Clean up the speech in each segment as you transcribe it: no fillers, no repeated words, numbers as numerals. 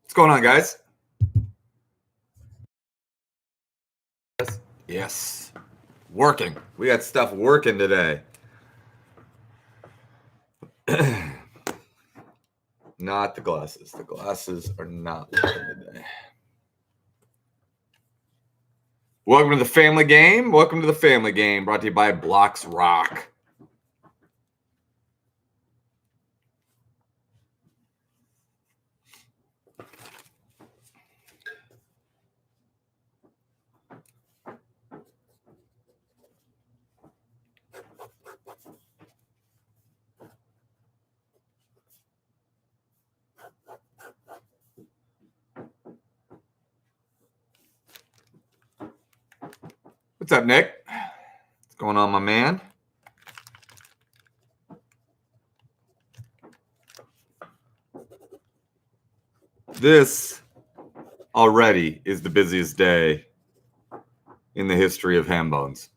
What's going on, guys? Yes. Working. We got stuff working today. Not the glasses. The glasses are not working today. Welcome to the family game. Welcome to the family game, brought to you by Blocks Rock. What's up, Nick? What's going on, my man? This already is the busiest day in the history of ham bones.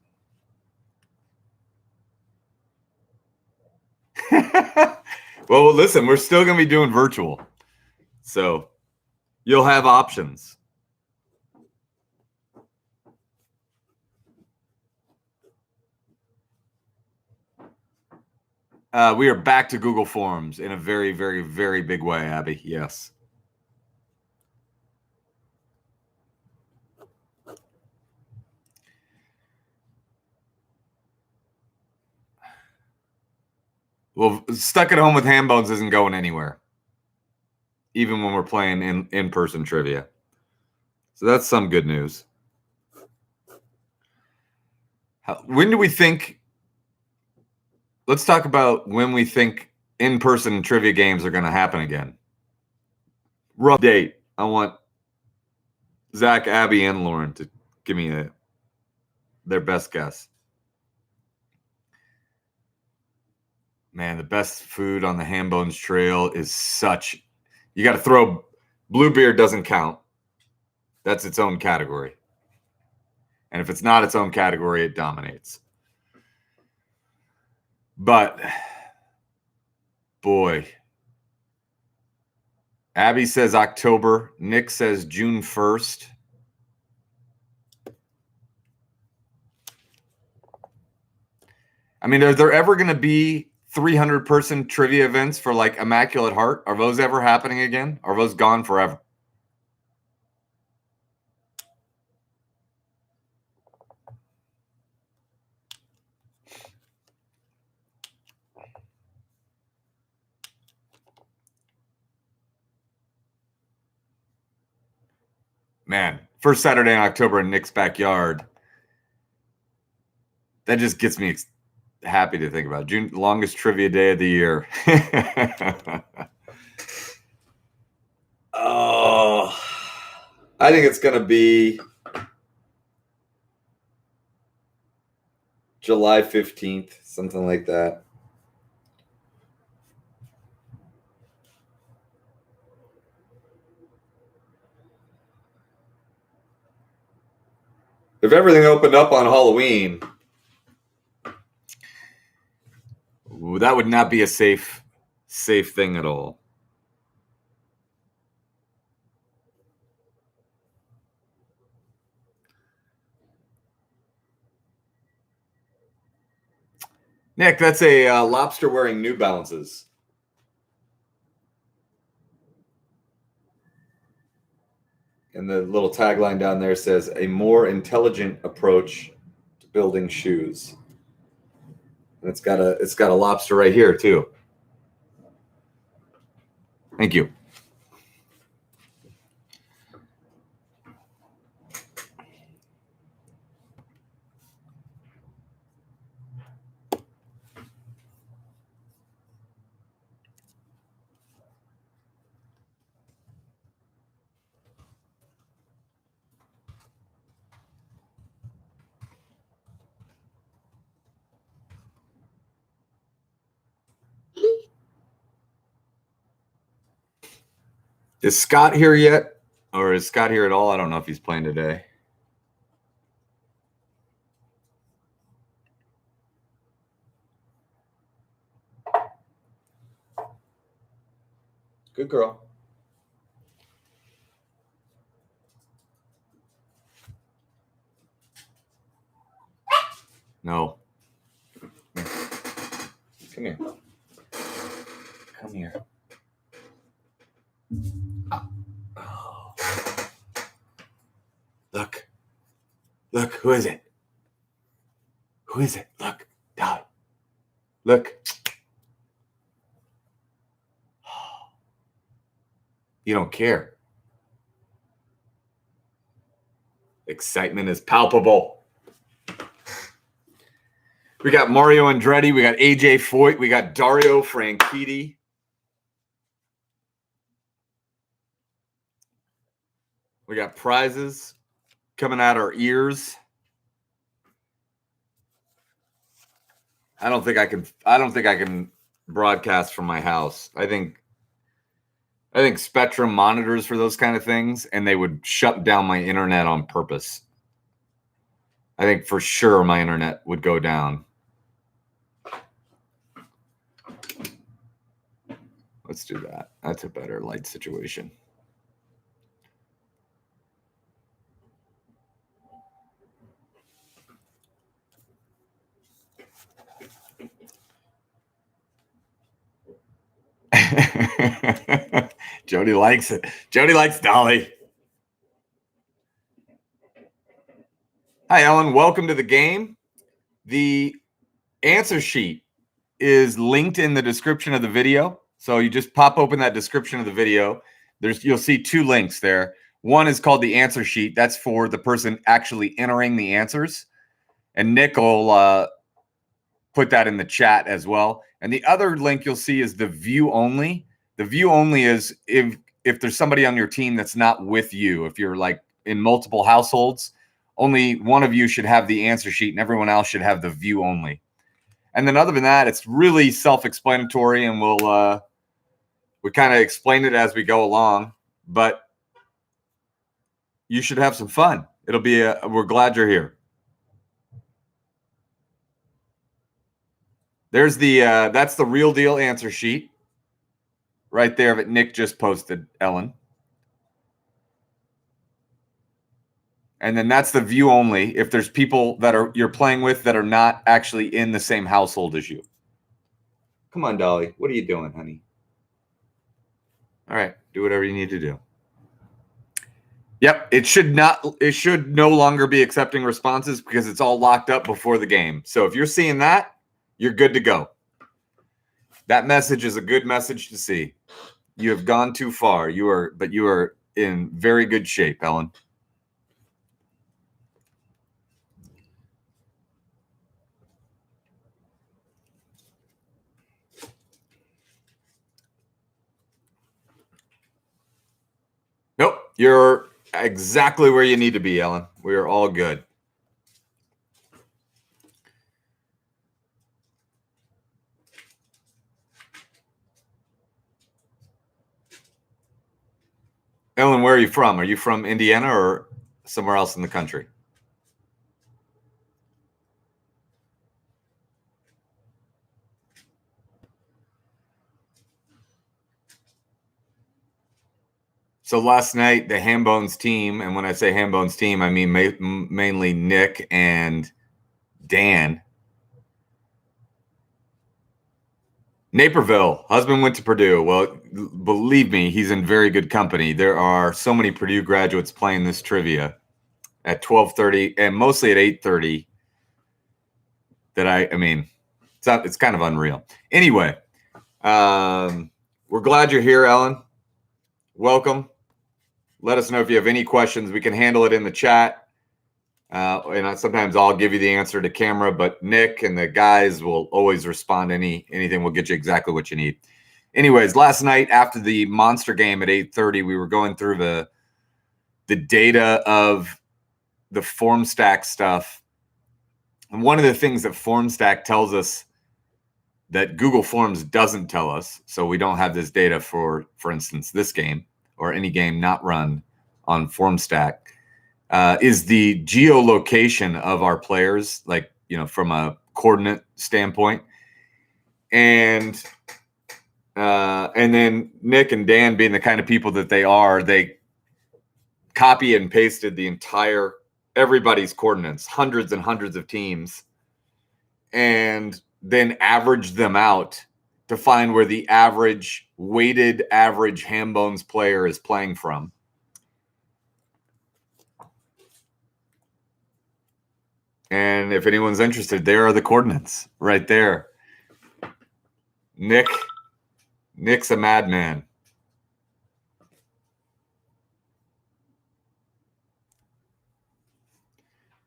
Well, listen, we're still going to be doing virtual. So you'll have options. We are back to Google Forms in a very, very, very big way, Abby. Yes. Well, stuck at home with ham bones isn't going anywhere, even when we're playing in-person trivia. So that's some good news. When do we think? Let's talk about when we think in-person trivia games are going to happen again. Rough date. I want Zach, Abby, and Lauren to give me their best guess. Man, the best food on the ham bones trail is such. You got to throw. Bluebeard doesn't count. That's its own category. And if it's not its own category, it dominates. But, boy. Abby says October. Nick says June 1st. I mean, are there ever going to be 300-person trivia events for like Immaculate Heart? Are those ever happening again? Are those gone forever? Man, first Saturday in October in Nick's backyard. That just gets me happy to think about. June, longest trivia day of the year. Oh, I think it's going to be July 15th, something like that. If everything opened up on Halloween, that would not be a safe thing at all. Nick, that's a lobster wearing New Balances. And the little tagline down there says, a more intelligent approach to building shoes. And it's got a lobster right here too. Thank you. Is Scott here yet? Or is Scott here at all? I don't know if he's playing today. Good girl. No. Come here. Come here. Oh. Look. Look, who is it? Who is it? Look, Dolly. Look. You don't care. Excitement is palpable. We got Mario Andretti. We got AJ Foyt. We got Dario Franchitti. We got prizes coming out our ears. I don't think I can broadcast from my house. I think Spectrum monitors for those kind of things, and they would shut down my internet on purpose. I think for sure my internet would go down. Let's do that. That's a better light situation. Jody likes it. Jody likes Dolly. Hi, Ellen. Welcome to the game. The answer sheet is linked in the description of the video. So you just pop open that description of the video. You'll see two links there. One is called the answer sheet. That's for the person actually entering the answers. And Nick will put that in the chat as well. And the other link you'll see is the view only. The view only is if there's somebody on your team that's not with you. If you're like in multiple households, only one of you should have the answer sheet and everyone else should have the view only. And then other than that, it's really self-explanatory, and we kind of explain it as we go along, but you should have some fun. It'll be we're glad you're here. There's that's the real deal answer sheet right there that Nick just posted, Ellen. And then that's the view only if there's people that you're playing with that are not actually in the same household as you. Come on, Dolly. What are you doing, honey? All right, do whatever you need to do. Yep, it should no longer be accepting responses because it's all locked up before the game. So if you're seeing that, you're good to go. That message is a good message to see. You have gone too far. You are in very good shape, Ellen. Nope, you're exactly where you need to be, Ellen. We are all good. Ellen, where are you from? Are you from Indiana or somewhere else in the country? So last night, the Hambones team, and when I say Hambones team, I mean mainly Nick and Dan. Naperville, husband went to Purdue. Well, believe me, he's in very good company. There are so many Purdue graduates playing this trivia at 12:30 and mostly at 8:30 that I mean, it's kind of unreal. Anyway, we're glad you're here, Ellen. Welcome. Let us know if you have any questions. We can handle it in the chat. And sometimes I'll give you the answer to camera, but Nick and the guys will always respond to anything. Will get you exactly what you need. Anyways, last night after the Monster game at 8:30, we were going through the data of the FormStack stuff. And one of the things that FormStack tells us that Google Forms doesn't tell us, so we don't have this data for instance, this game or any game not run on FormStack, is the geolocation of our players, like, from a coordinate standpoint. And then Nick and Dan, being the kind of people that they are, they copy and pasted everybody's coordinates, hundreds and hundreds of teams, and then averaged them out to find where the weighted average ham bones player is playing from. And if anyone's interested, there are the coordinates right there. Nick's a madman.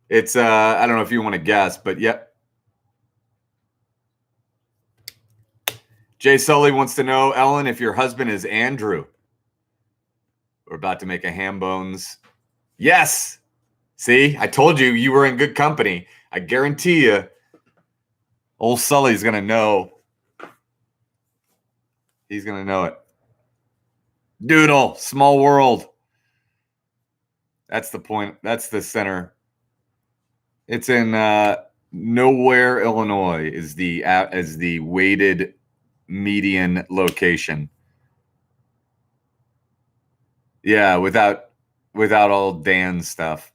It's I don't know if you want to guess, but yep. Jay Sully wants to know, Ellen, if your husband is Andrew. We're about to make a ham bones. Yes. See, I told you were in good company. I guarantee you, old Sully's going to know. He's going to know it. Doodle, small world. That's the point. That's the center. It's in Nowhere, Illinois is the weighted median location. Yeah, without all Dan's stuff.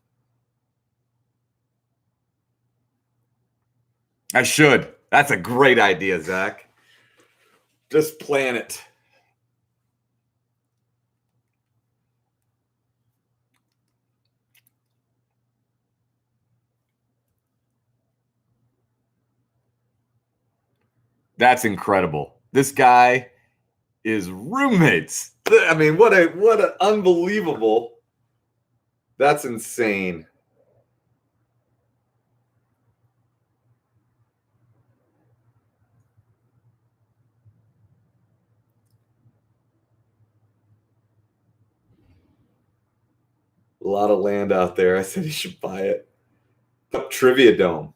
I should. That's a great idea, Zach. Just plan it. That's incredible. This guy is roommates. I mean, what a unbelievable. That's insane. A lot of land out there. I said he should buy it. Trivia Dome.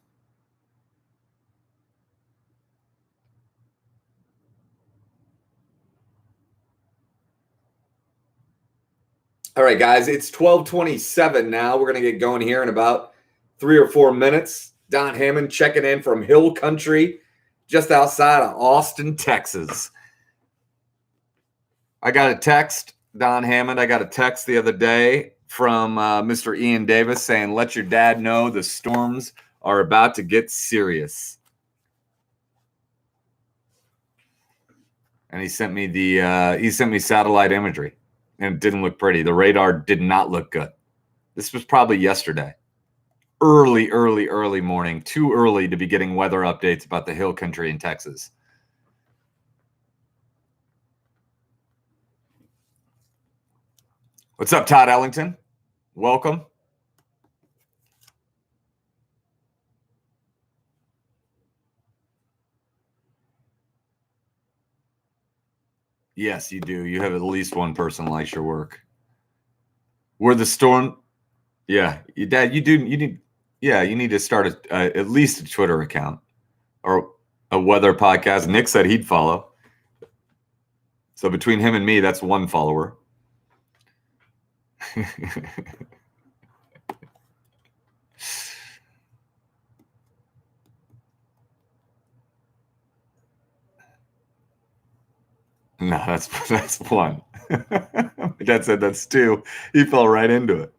All right, guys, it's 12:27 now. We're going to get going here in about 3 or 4 minutes. Don Hammond checking in from Hill Country, just outside of Austin, Texas. I got a text, Don Hammond, I got a text the other day from Mr. Ian Davis saying, let your dad know the storms are about to get serious. And he sent me satellite imagery, and it didn't look pretty. The radar did not look good. This was probably yesterday. Early morning. Too early to be getting weather updates about the Hill Country in Texas. What's up, Todd Ellington? Welcome. Yes, you do. You have at least one person likes your work. Where the storm, yeah, Dad, you need to start at least a Twitter account or a weather podcast. Nick said he'd follow. So between him and me, that's one follower. No, that's one. My dad said that's two. He fell right into it.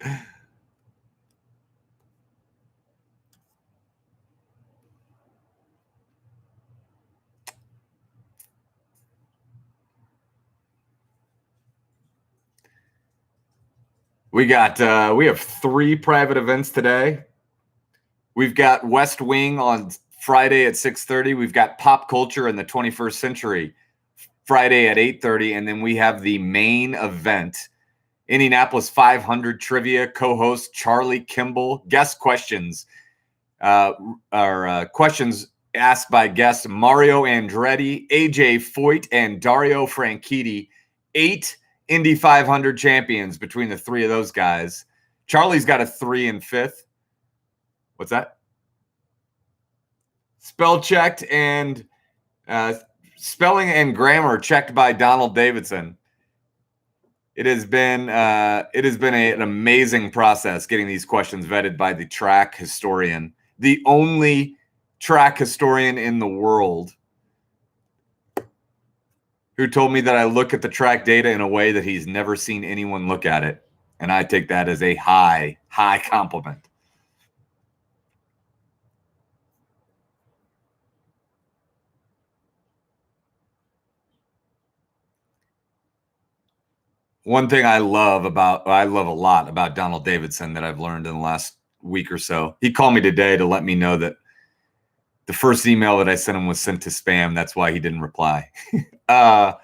We have 3 private events today. We've got West Wing on Friday at 6:30. We've got Pop Culture in the 21st Century Friday at 8:30, and then we have the main event, Indianapolis 500 Trivia, co-host Charlie Kimball. Guest questions are questions asked by guests Mario Andretti, AJ Foyt, and Dario Franchitti. 8 Indy 500 champions between the 3 of those guys. Charlie's got a 3 and 5th. What's that? Spell checked and spelling and grammar checked by Donald Davidson. It has been an amazing process getting these questions vetted by the track historian, the only track historian in the world, who told me that I look at the track data in a way that he's never seen anyone look at it. And I take that as a high compliment. One thing I love a lot about Donald Davidson that I've learned in the last week or so. He called me today to let me know that the first email that I sent him was sent to spam. That's why he didn't reply. Hey,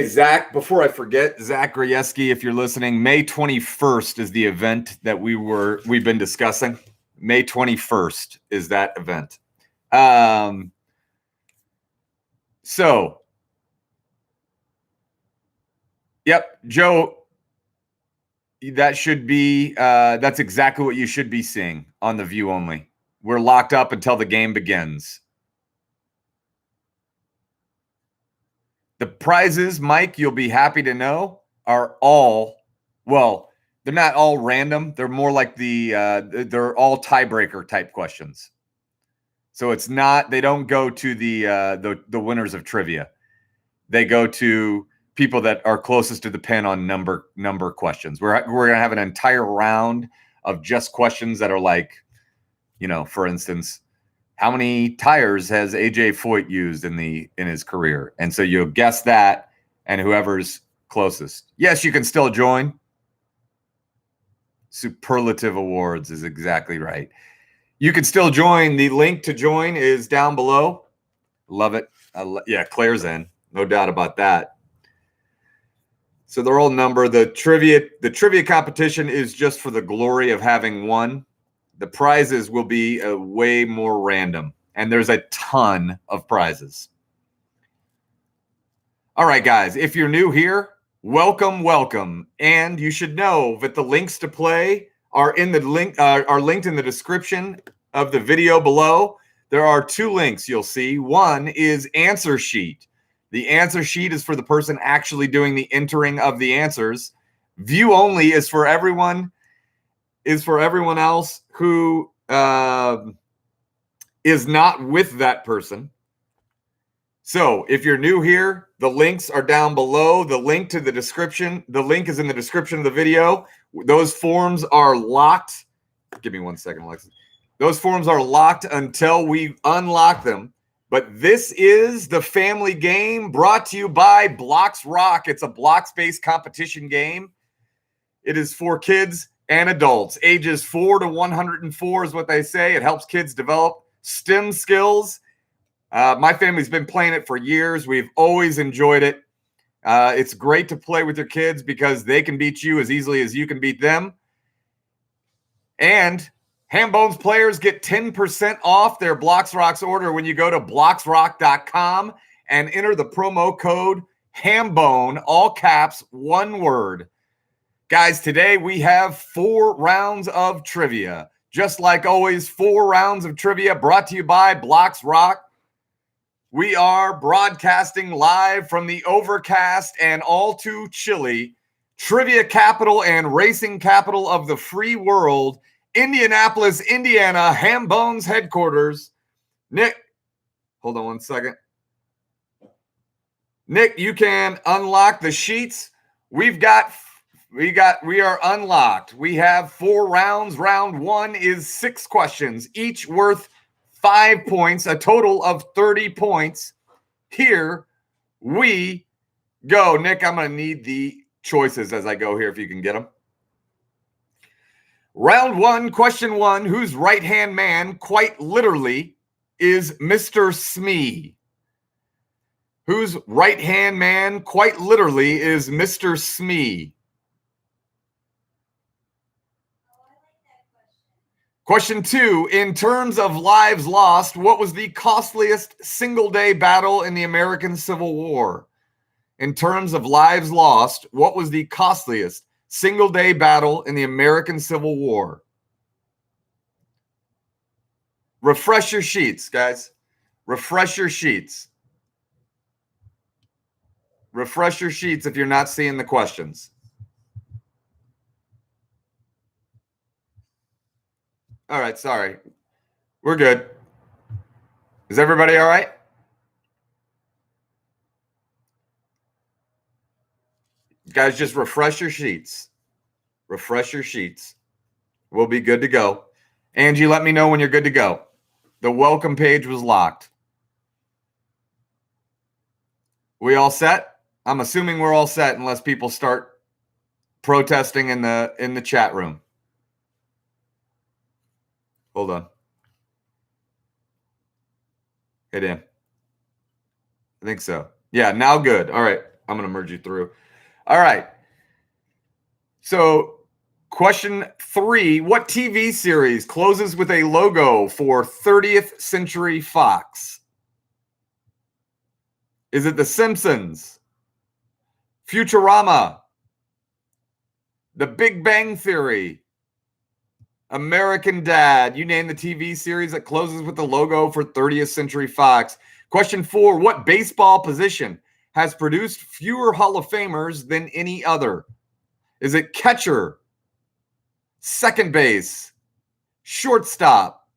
Zach, before I forget, Zach Grajewski, if you're listening, May 21st is the event that we've been discussing. May 21st is that event. Yep, Joe, that should be, that's exactly what you should be seeing on the view only. We're locked up until the game begins. The prizes, Mike, you'll be happy to know, are all, well, they're not all random. They're more like they're all tiebreaker type questions. So it's not, they don't go to the winners of trivia. They go to people that are closest to the pin on number questions. We're going to have an entire round of just questions that are like, for instance, how many tires has AJ Foyt used in his career? And so you'll guess that, and whoever's closest. Yes, you can still join. Superlative awards is exactly right. You can still join. The link to join is down below. Love it. Yeah, Claire's in. No doubt about that. So they're all numbered. The trivia competition is just for the glory of having won. The prizes will be way more random, and there's a ton of prizes. All right, guys, if you're new here, welcome. And you should know that the links to play are in the link are linked in the description of the video below. There are two links you'll see. One is answer sheet. The answer sheet is for the person actually doing the entering of the answers. View only is for everyone else who is not with that person. So if you're new here, the links are down below. The link to the description. The link is in the description of the video. Those forms are locked. Give me 1 second, Alexis. Those forms are locked until we unlock them. But this is the family game brought to you by Blocks Rock. It's a blocks-based competition game. It is for kids and adults. Ages 4 to 104 is what they say. It helps kids develop STEM skills. My family's been playing it for years. We've always enjoyed it. It's great to play with your kids because they can beat you as easily as you can beat them. And Hambones players get 10% off their Blocks Rocks order when you go to blocksrock.com and enter the promo code HAMBONE, all caps, one word. Guys, today we have 4 rounds of trivia. Just like always, 4 rounds of trivia brought to you by Blocks Rock. We are broadcasting live from the overcast and all too chilly trivia capital and racing capital of the free world, Indianapolis, Indiana, Hambones headquarters. Nick, hold on 1 second. Nick, you can unlock the sheets. We are unlocked. We have 4 rounds. Round 1 is 6 questions, each worth 5 points, a total of 30 points. Here we go. Nick, I'm going to need the choices as I go here if you can get them. Round 1, question 1, whose right-hand man, quite literally, is Mr. Smee? Whose right-hand man, quite literally, is Mr. Smee? Question 2, in terms of lives lost, what was the costliest single-day battle in the American Civil War? In terms of lives lost, what was the costliest single-day battle in the American Civil War? Refresh your sheets, guys. Refresh your sheets. Refresh your sheets if you're not seeing the questions. All right, sorry. We're good. Is everybody all right? Guys, just refresh your sheets. Refresh your sheets. We'll be good to go. Angie, let me know when you're good to go. The welcome page was locked. We all set? I'm assuming we're all set unless people start protesting in the chat room. Hold on. Hit in. I think so. Yeah, now good. All right. I'm going to merge you through. All right. So, question 3. What TV series closes with a logo for 30th Century Fox? Is it The Simpsons? Futurama? The Big Bang Theory? American Dad? You name the TV series that closes with the logo for 30th Century Fox. Question 4. What baseball position has produced fewer Hall of Famers than any other? Is it catcher, second base, shortstop,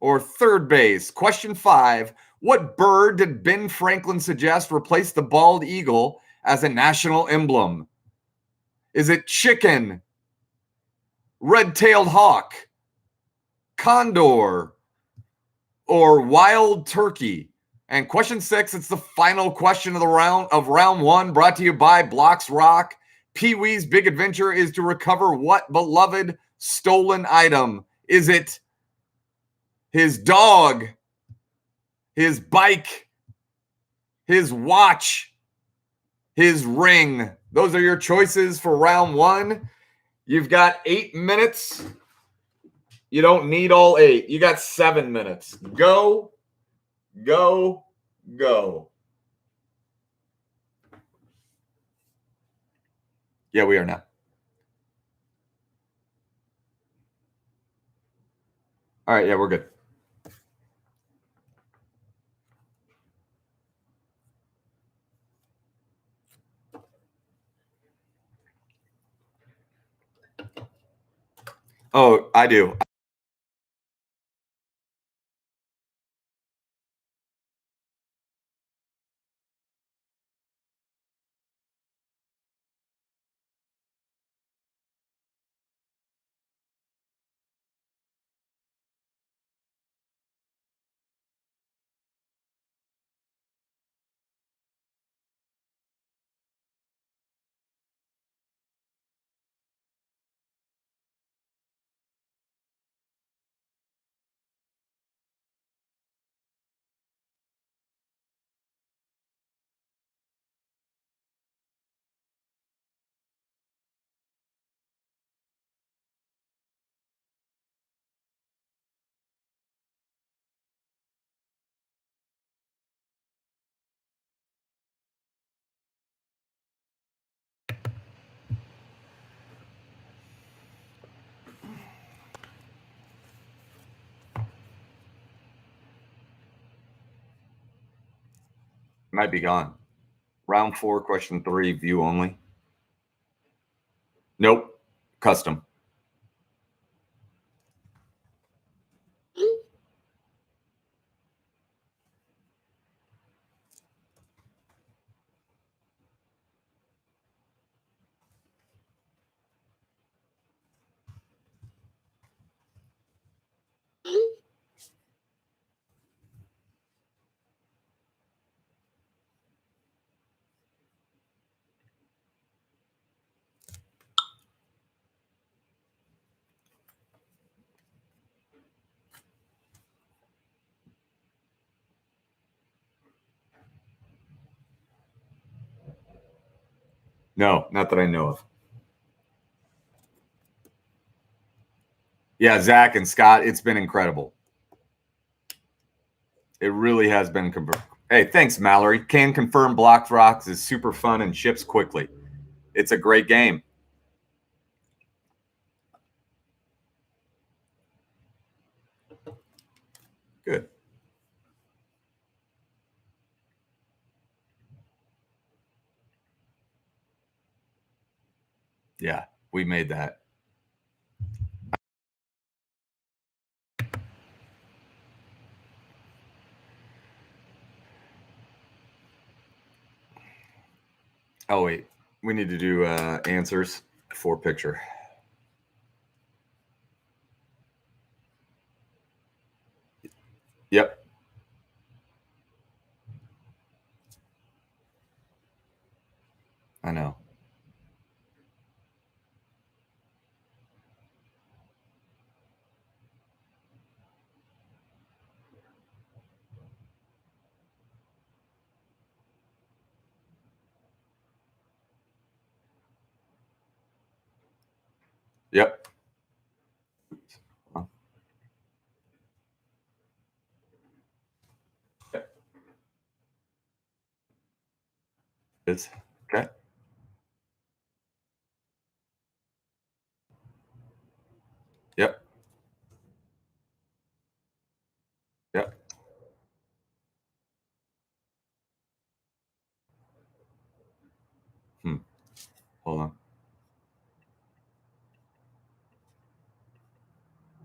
or third base? Question 5. What bird did Ben Franklin suggest replace the bald eagle as a national emblem? Is it chicken, red-tailed hawk, condor, or wild turkey? And question 6, it's the final question of round 1, brought to you by Blocks Rock. Pee-wee's big adventure is to recover what beloved stolen item? Is it his dog, his bike, his watch, his ring? Those are your choices for round 1. You've got 8 minutes. You don't need all 8. You got 7 minutes. Go, go, go. Yeah, we are now. All right, yeah, we're good. Oh, I do. Might be gone. Round 4, question 3, view only. Nope. Custom. No, not that I know of. Yeah, Zach and Scott, it's been incredible. It really has been. Hey, thanks, Mallory. Can confirm Block Rocks is super fun and ships quickly. It's a great game. Good. Yeah, we made that. Oh, wait. We need to do answers for picture. Yep. I know. Yep. It's okay. Yep. Yep. Hold on.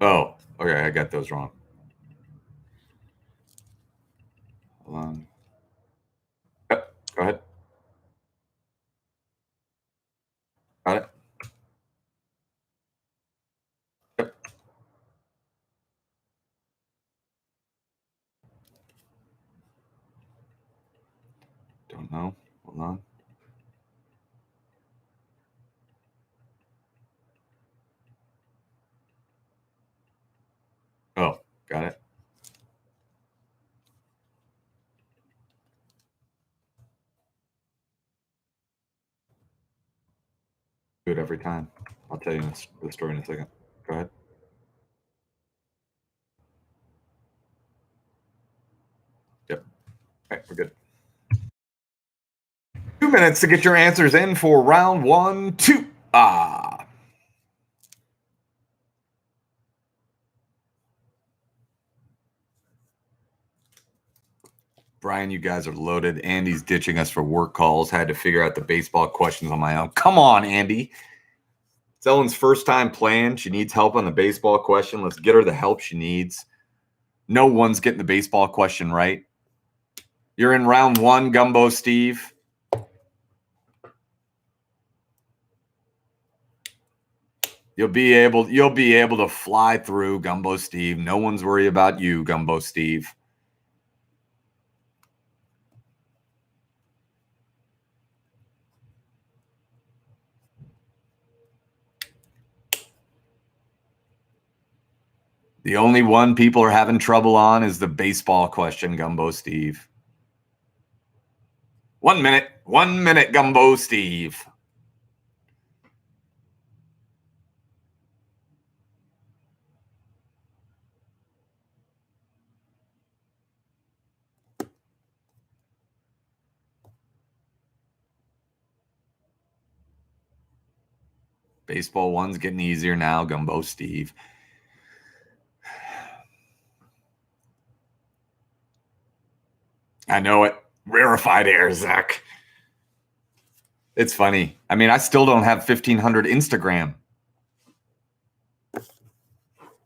Oh, okay. I got those wrong. Hold on. Yep. Go ahead. Got it. Yep. Don't know. Hold on. Oh, got it. Do it every time. I'll tell you the story in a second. Go ahead. Yep. All right, we're good. 2 minutes to get your answers in for round 1, 2. Brian, you guys are loaded. Andy's ditching us for work calls. Had to figure out the baseball questions on my own. Come on, Andy. It's Ellen's first time playing. She needs help on the baseball question. Let's get her the help she needs. No one's getting the baseball question right. You're in round 1, Gumbo Steve. You'll be able to fly through, Gumbo Steve. No one's worried about you, Gumbo Steve. The only one people are having trouble on is the baseball question, Gumbo Steve. 1 minute. 1 minute, Gumbo Steve. Baseball 1's getting easier now, Gumbo Steve. I know it. Rarefied air, Zach. It's funny. I mean, I still don't have 1,500 Instagram. It's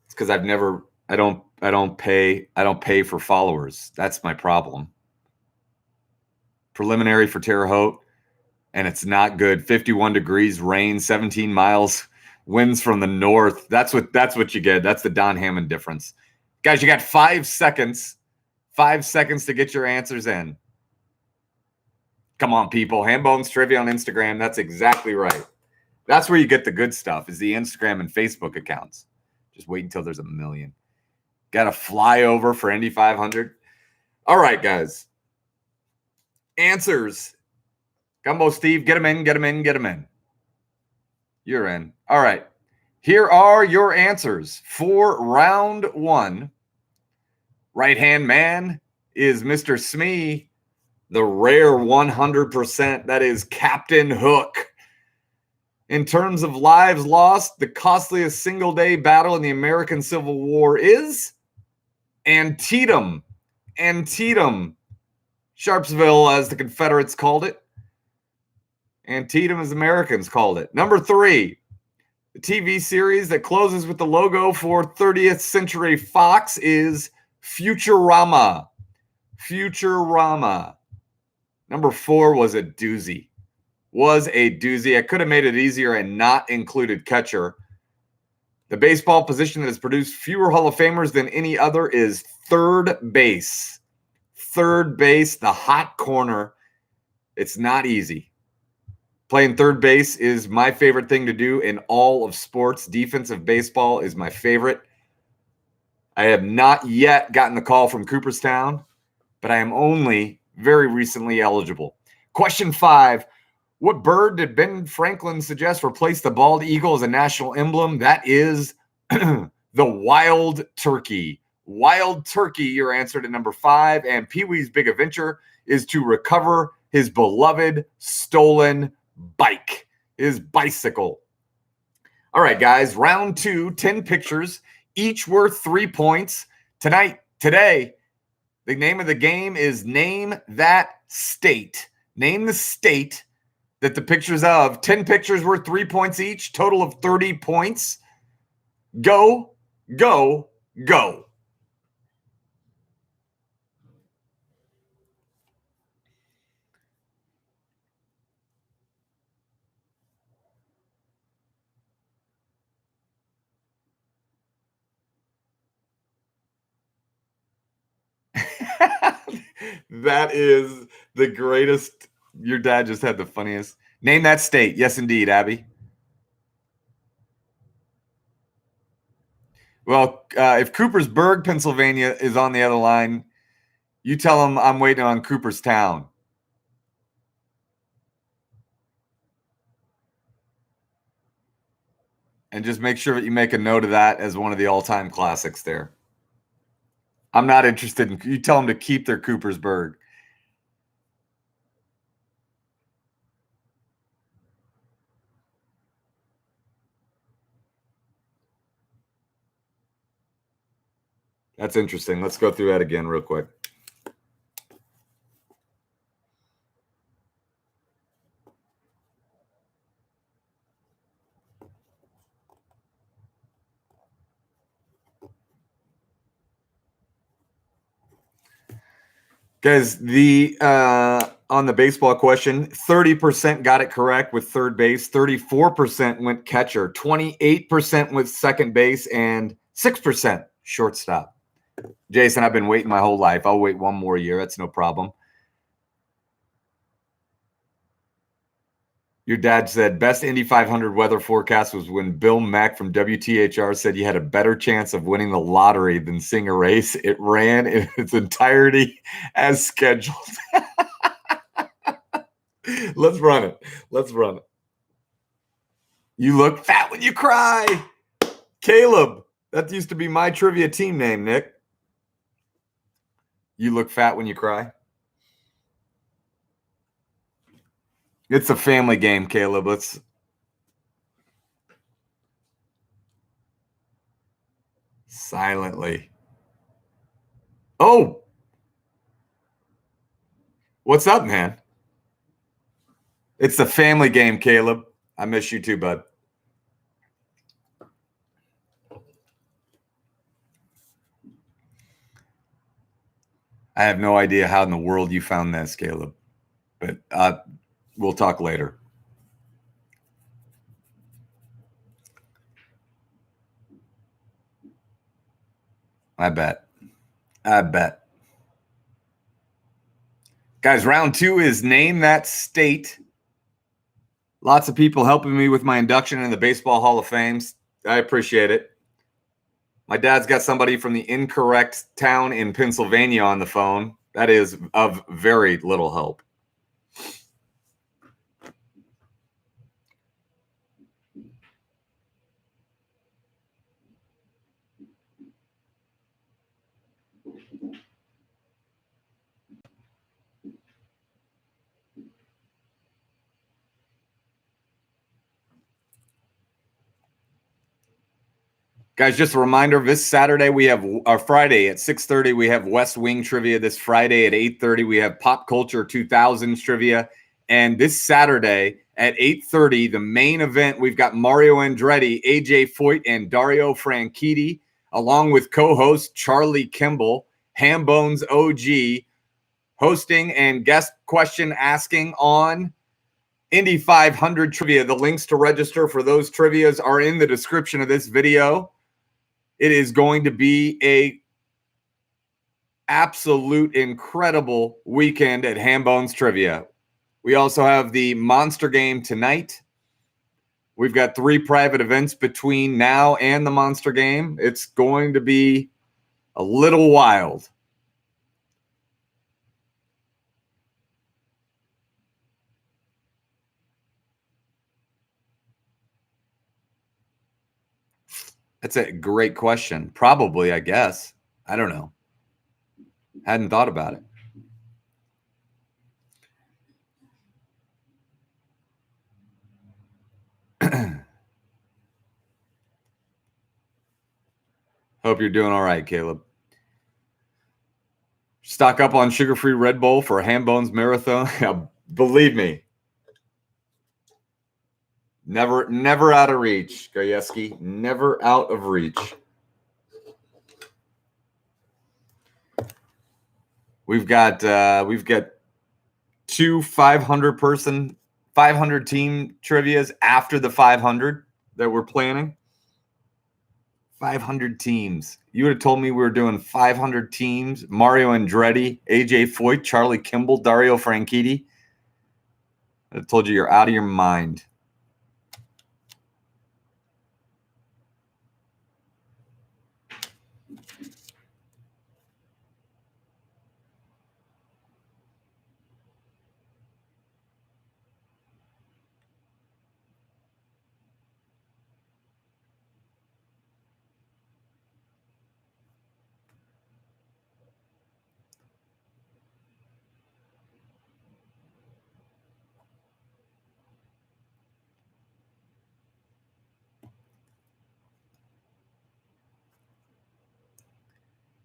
because I don't pay for followers. That's my problem. Preliminary for Terre Haute, and it's not good. 51 degrees, rain, 17 miles, winds from the north. That's what you get. That's the Don Hammond difference. Guys, you got 5 seconds. 5 seconds to get your answers in. Come on, people. Hambones Trivia on Instagram. That's exactly right. That's where you get the good stuff, is the Instagram and Facebook accounts. Just wait until there's a million. Got a flyover for Indy 500. All right, guys. Answers. Gumbo Steve, get them in, get them in, get them in. You're in. All right. Here are your answers for round 1. Right-hand man is Mr. Smee, the rare 100%. That is Captain Hook. In terms of lives lost, the costliest single-day battle in the American Civil War is Antietam. Antietam. Sharpsville, as the Confederates called it. Antietam, as Americans called it. Number 3, the TV series that closes with the logo for 30th Century Fox is Futurama. Futurama. Number 4 was a doozy. I could have made it easier and not included catcher. The baseball position that has produced fewer Hall of Famers than any other is third base. Third base, the hot corner. It's not easy. Playing third base is my favorite thing to do in all of sports. Defensive baseball is my favorite. I have not yet gotten the call from Cooperstown, but I am only very recently eligible. Question 5. What bird did Ben Franklin suggest replace the bald eagle as a national emblem? That is the wild turkey. Wild turkey, your answer to number 5. And Pee-wee's big adventure is to recover his beloved stolen bike, his bicycle. All right, guys, round 2, 10 pictures, each worth 3 points. Today, the name of the game is Name That State. Name the state that the pictures of. 10 pictures worth 3 points each, total of 30 points. Go, go, go. That is the greatest. Your dad just had the funniest. Name that state. Yes, indeed, Abby. Well, if Coopersburg, Pennsylvania is on the other line, you tell them I'm waiting on Cooperstown. And just make sure that you make a note of that as one of the all-time classics there. I'm not interested in, you tell them to keep their Coopersburg. That's interesting. Let's go through that again real quick. Guys, on the baseball question, 30% got it correct with third base, 34% went catcher, 28% with second base, and 6% shortstop. Jason, I've been waiting my whole life. I'll wait one more year. That's no problem. Your dad said best Indy 500 weather forecast was when Bill Mack from WTHR said you had a better chance of winning the lottery than seeing a race. It ran in its entirety as scheduled. Let's run it. Let's run it. You look fat when you cry. Caleb. That used to be my trivia team name, Nick. You look fat when you cry. It's a family game, Caleb. Let's silently. Oh, what's up, man? It's the family game, Caleb. I miss you too, bud. I have no idea how in the world you found this, Caleb, but we'll talk later. I bet. Guys, round 2 is Name That State. Lots of people helping me with my induction in the Baseball Hall of Fame. I appreciate it. My dad's got somebody from the incorrect town in Pennsylvania on the phone. That is of very little help. Guys, just a reminder, this Saturday we have, our Friday at 6:30, we have West Wing trivia. This Friday at 8:30, we have Pop Culture 2000s trivia. And this Saturday at 8:30, the main event, we've got Mario Andretti, AJ Foyt, and Dario Franchitti, along with co-host Charlie Kimball, Hambones OG, hosting and guest question asking on Indy 500 trivia. The links to register for those trivias are in the description of this video. It is going to be a absolute incredible weekend at Hambones Trivia. We also have the Monster Game tonight. We've got 3 private events between now and the Monster Game. It's going to be a little wild. That's a great question. Probably, I guess. I don't know. Hadn't thought about it. Hope you're doing all right, Caleb. Stock up on sugar-free Red Bull for a Hambones marathon. Believe me. Never out of reach, Gajewski. Never out of reach. We've got 2 500 team trivias after the 500 that we're planning. 500 teams. You would have told me we were doing 500 teams. Mario Andretti, AJ Foyt, Charlie Kimball, Dario Franchitti. I told you you're out of your mind.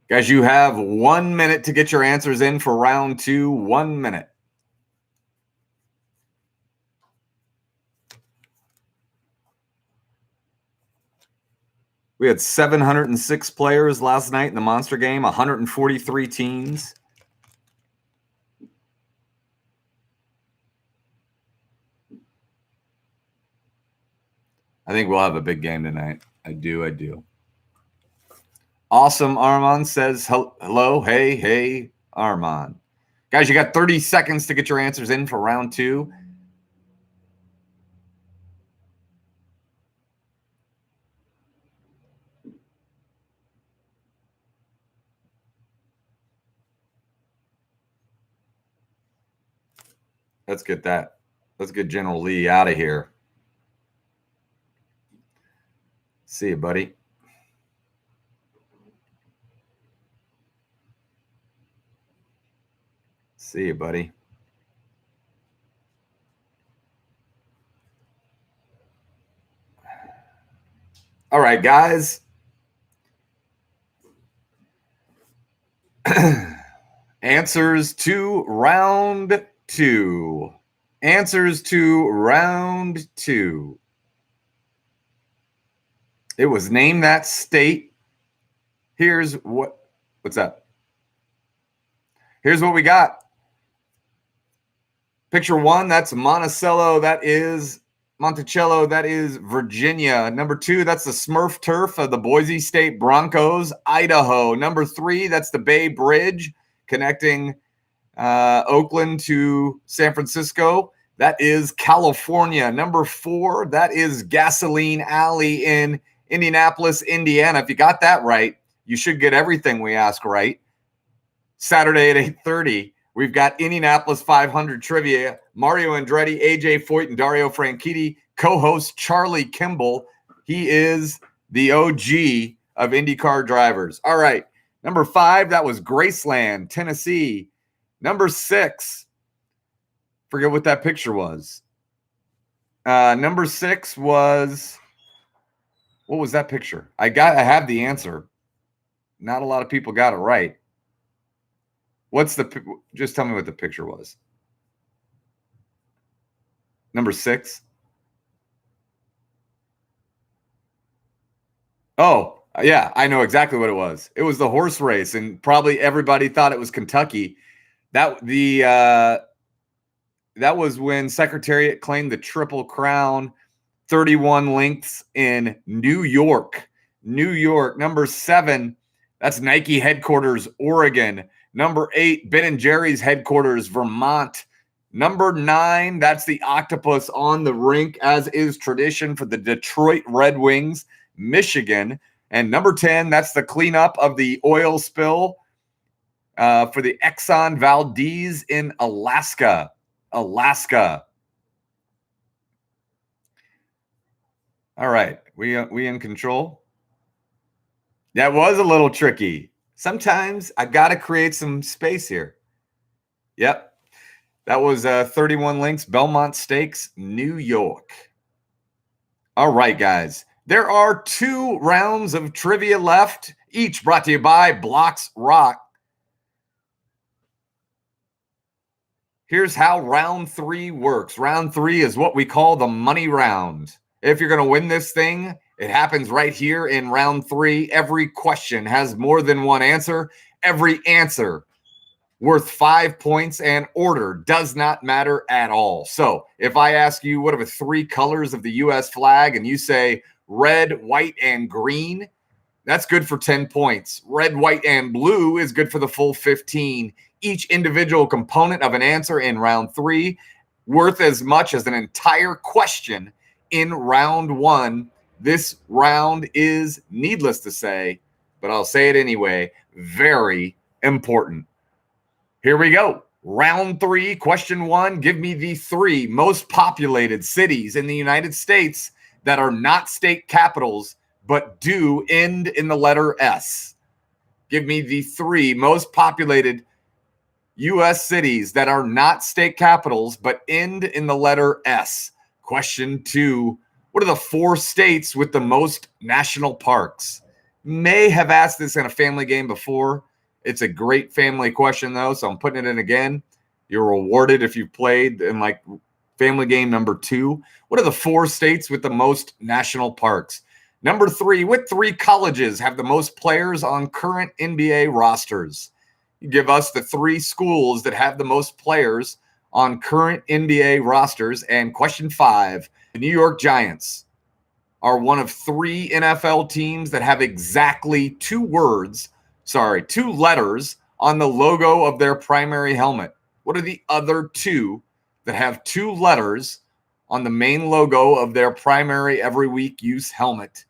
Guys, you have 1 minute to get your answers in for round 2. 1 minute. We had 706 players last night in the Monster Game, 143 teams. I think we'll have a big game tonight. I do. Awesome, Armand says hello. Hey, Armand. Guys, you got 30 seconds to get your answers in for round 2. Let's get General Lee out of here. See you, buddy. See you, buddy. All right, guys. Answers to round 2. Answers to round 2. It was Name That State. What's that? Here's what we got. Picture 1, that's Monticello. That is Monticello. That is Virginia. Number 2, that's the Smurf turf of the Boise State Broncos, Idaho. Number 3, that's the Bay Bridge connecting Oakland to San Francisco. That is California. Number 4, that is Gasoline Alley in Indianapolis, Indiana. If you got that right, you should get everything we ask right. Saturday at 8:30, we've got Indianapolis 500 trivia. Mario Andretti, AJ Foyt, and Dario Franchitti. Co-host Charlie Kimball. He is the OG of IndyCar drivers. All right. Number 5, that was Graceland, Tennessee. Number 6, forget what that picture was. Number 6 was, what was that picture? I have the answer. Not a lot of people got it right. Just tell me what the picture was. Number 6. Oh, yeah, I know exactly what it was. It was the horse race, and probably everybody thought it was Kentucky. That was when Secretariat claimed the Triple Crown. 31 lengths in New York. New York. Number 7, that's Nike headquarters, Oregon. Number 8, Ben & Jerry's headquarters, Vermont. Number 9, that's the octopus on the rink, as is tradition for the Detroit Red Wings, Michigan. And number 10, that's the cleanup of the oil spill for the Exxon Valdez in Alaska. Alaska. All right, we in control. That was a little tricky. Sometimes I got to create some space here. Yep. That was 31 links, Belmont Stakes, New York. All right, guys. There are 2 rounds of trivia left, each brought to you by Blocks Rock. Here's how round 3 works. Round 3 is what we call the money round. If you're going to win this thing, it happens right here in round 3. Every question has more than one answer. Every answer worth 5 points, and order does not matter at all. So if I ask you what are the 3 colors of the U.S. flag and you say red, white, and green, that's good for 10 points. Red, white, and blue is good for the full 15. Each individual component of an answer in round 3 worth as much as an entire question in round 1. This round is, needless to say, but I'll say it anyway, very important. Here we go. Round 3, question 1. Give me the 3 most populated cities in the United States that are not state capitals but do end in the letter S. Give me the 3 most populated U.S. cities that are not state capitals but end in the letter S. Question 2. What are the 4 states with the most national parks? May have asked this in a family game before. It's a great family question, though, so I'm putting it in again. You're rewarded if you've played in, like, family game number 2. What are the 4 states with the most national parks? Number 3, what 3 colleges have the most players on current NBA rosters? You give us the 3 schools that have the most players on current NBA rosters. And question 5, the New York Giants are one of 3 NFL teams that have exactly 2 letters on the logo of their primary helmet. What are the other 2 that have 2 letters on the main logo of their primary every week use helmet?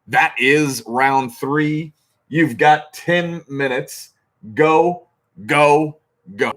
That is round 3. You've got 10 minutes. Go, go, go.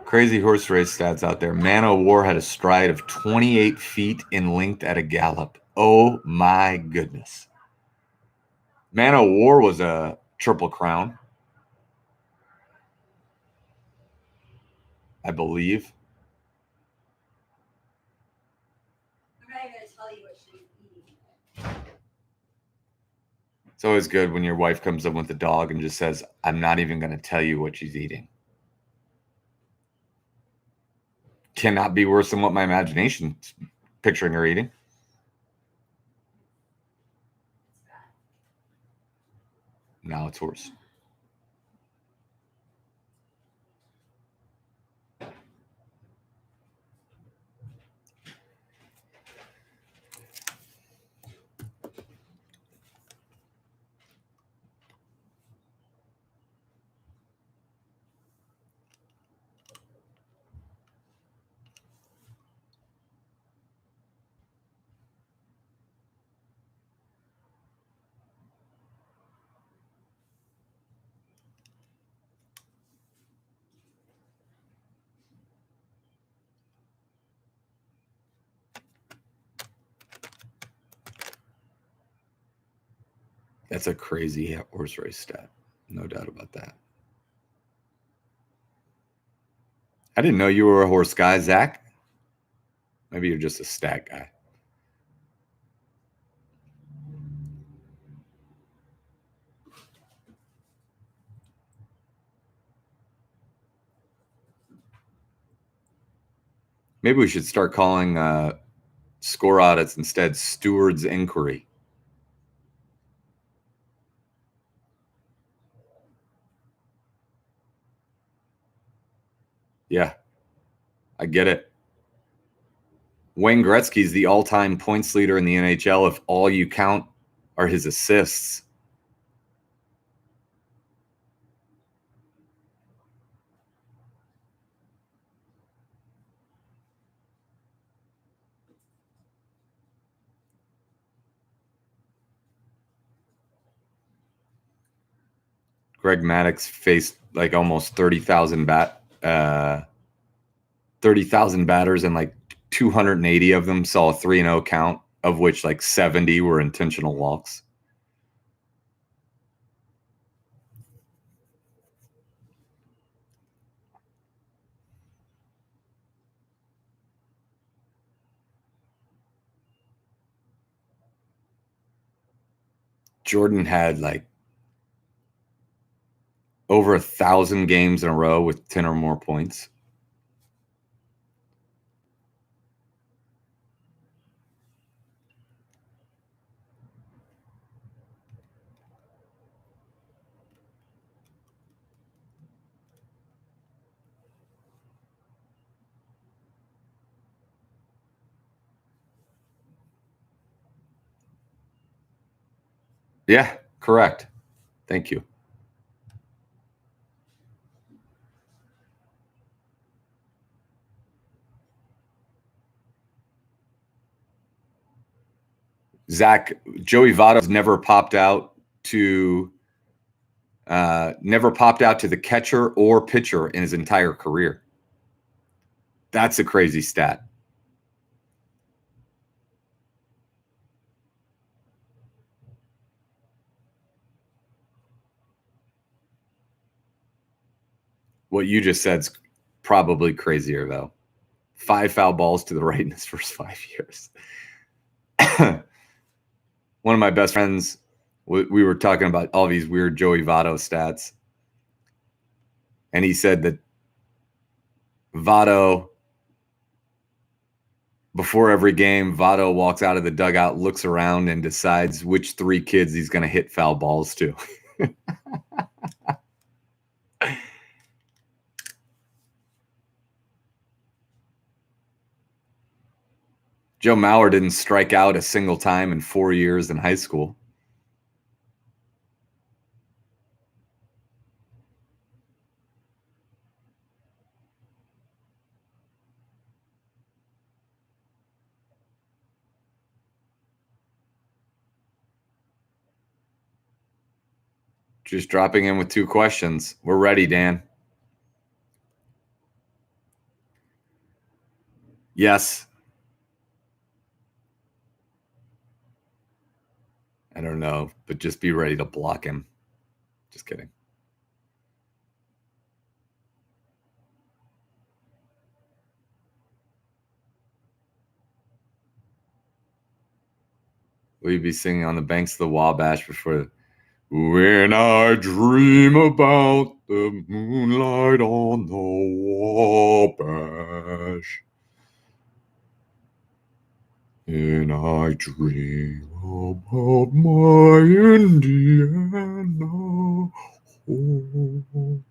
Crazy horse race stats out there. Man o' War had a stride of 28 feet in length at a gallop. Oh my goodness. Man o' War was a Triple Crown, I believe. I'm not even going to tell you what she's eating. It's always good when your wife comes in with the dog and just says, I'm not even going to tell you what she's eating. Cannot be worse than what my imagination's picturing her eating. Now it's worse. That's a crazy horse race stat. No doubt about that. I didn't know you were a horse guy, Zach. Maybe you're just a stat guy. Maybe we should start calling score audits instead steward's inquiry. Yeah, I get it. Wayne Gretzky's the all-time points leader in the NHL if all you count are his assists. Greg Maddux faced like almost 30,000 batters, and like 280 of them saw a 3-0 count, of which like 70 were intentional walks. Jordan had like over 1,000 games in a row with 10 or more points. Yeah, correct. Thank you. Zach, Joey Votto's never popped out to the catcher or pitcher in his entire career. That's a crazy stat. What you just said's probably crazier, though. 5 foul balls to the right in his first 5 years. One of my best friends, we were talking about all these weird Joey Votto stats, and he said that Votto, before every game, Votto walks out of the dugout, looks around, and decides which 3 kids he's going to hit foul balls to. Joe Mauer didn't strike out a single time in 4 years in high school. Just dropping in with 2 questions. We're ready, Dan. Yes. I don't know, but just be ready to block him. Just kidding. Will you be singing on the banks of the Wabash before? When I dream about the moonlight on the Wabash, and I dream about my Indiana home.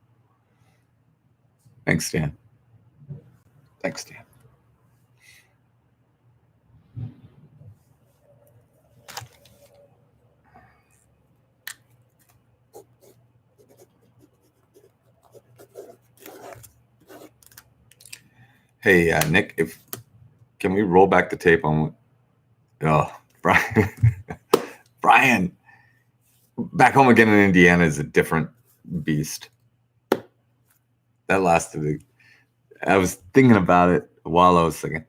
Thanks, Dan. Thanks, Dan. Hey, Nick, can we roll back the tape on? Oh, Brian. Brian, back home again in Indiana is a different beast. That lasted. I was thinking about it while I was singing.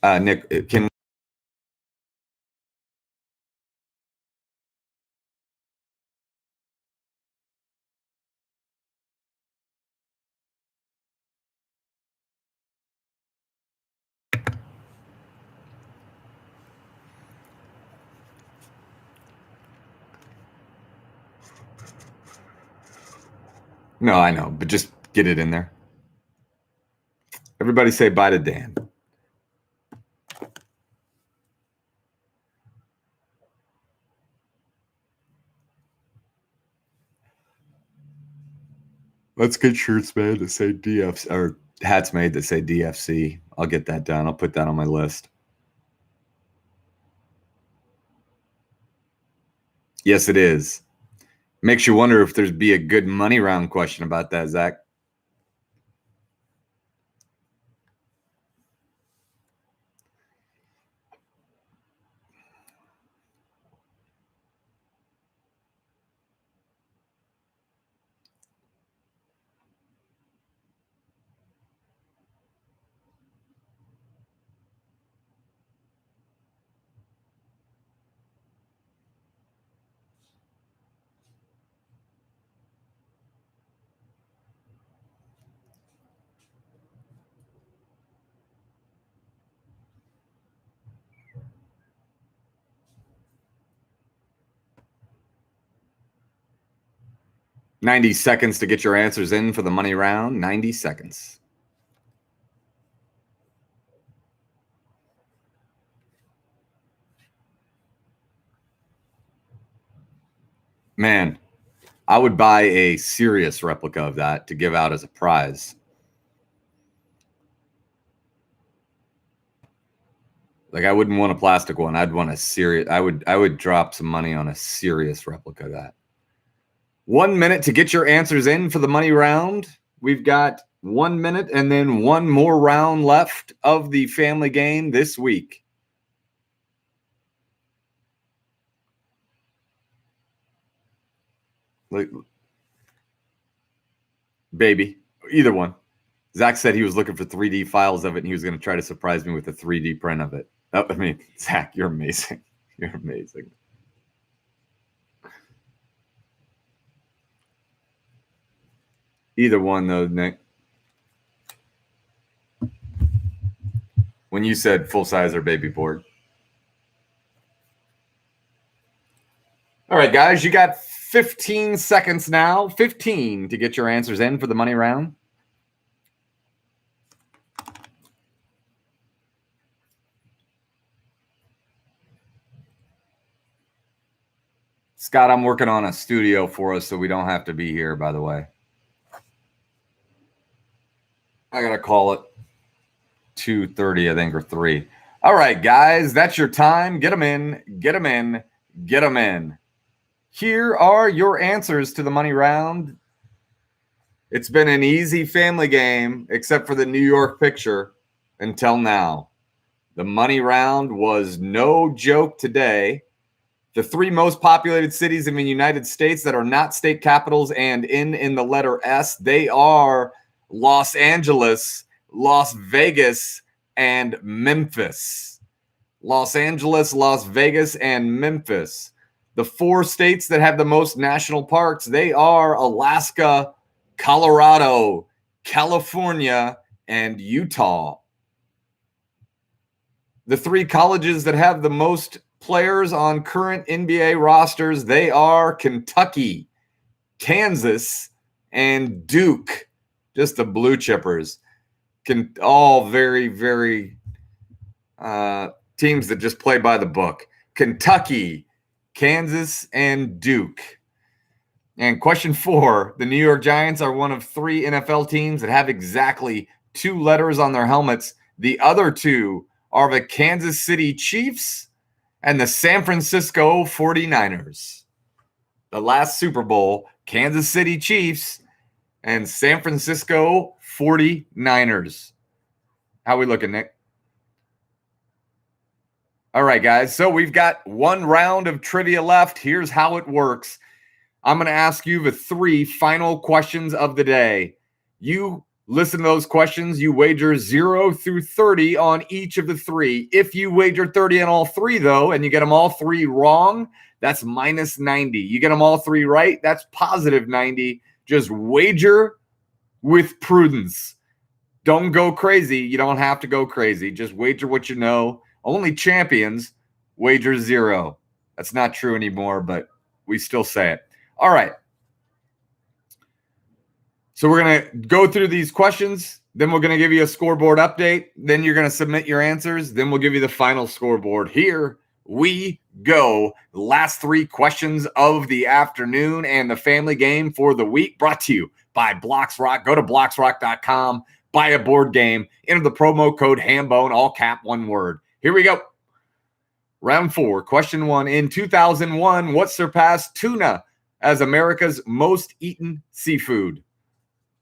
Nick, can No, I know, but just get it in there. Everybody say bye to Dan. Let's get shirts made that say DFC, or hats made that say DFC. I'll get that done. I'll put that on my list. Yes, it is. Makes you wonder if there'd be a good money round question about that, Zach. $90 seconds to get your answers in for the money round. 90 seconds. Man, I would buy a serious replica of that to give out as a prize. Like, I wouldn't want a plastic one. I'd want a serious. I would drop some money on a serious replica of that. 1 minute to get your answers in for the money round. We've got 1 minute and then one more round left of the family game this week. Like, baby, either one. Zach said he was looking for 3D files of it, and he was going to try to surprise me with a 3D print of it. I mean, Zach, you're amazing. You're amazing. Either one, though, Nick. When you said full size or baby board. All right, guys, you got 15 seconds now. 15 to get your answers in for the money round. Scott, I'm working on a studio for us, so we don't have to be here, by the way. I got to call it 2:30, I think, or 3. All right, guys, that's your time. Get them in, get them in, get them in. Here are your answers to the money round. It's been an easy family game, except for the New York picture until now. The money round was no joke today. The 3 most populated cities in the United States that are not state capitals and in the letter S, they are Los Angeles, Las Vegas, and Memphis. Los Angeles, Las Vegas, and Memphis. The 4 states that have the most national parks, they are Alaska, Colorado, California, and Utah. The 3 colleges that have the most players on current NBA rosters, they are Kentucky, Kansas, and Duke. Just the blue chippers. All very, very teams that just play by the book. Kentucky, Kansas, and Duke. And question 4, the New York Giants are one of 3 NFL teams that have exactly 2 letters on their helmets. The other 2 are the Kansas City Chiefs and the San Francisco 49ers. The last Super Bowl, Kansas City Chiefs and San Francisco 49ers. How we looking, Nick? All right, guys. So we've got 1 round of trivia left. Here's how it works. I'm going to ask you the 3 final questions of the day. You listen to those questions. You wager 0 through 30 on each of the 3. If you wager 30 on all 3, though, and you get them all 3 wrong, that's minus 90. You get them all 3 right, that's positive 90. Just wager with prudence. Don't go crazy. You don't have to go crazy. Just wager what you know. Only champions wager 0. That's not true anymore, but we still say it. All right. So we're going to go through these questions. Then we're going to give you a scoreboard update. Then you're going to submit your answers. Then we'll give you the final scoreboard. Here we go. Last 3 questions of the afternoon and the family game for the week, brought to you by Blocks Rock. Go to blocksrock.com, buy a board game, enter the promo code HAMBONE, all cap, one word. Here we go. Round 4, question 1. In 2001, what surpassed tuna as America's most eaten seafood?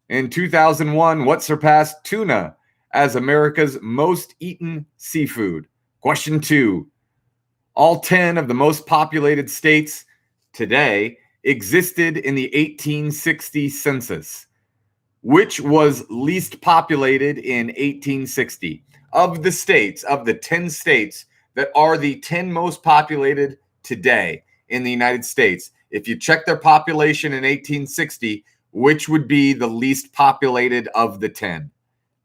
In 2001, what surpassed tuna as America's most eaten seafood? Question 2. All 10 of the most populated states today existed in the 1860 census. Which was least populated in 1860? Of the states, of the 10 states that are the 10 most populated today in the United States, if you check their population in 1860, which would be the least populated of the 10?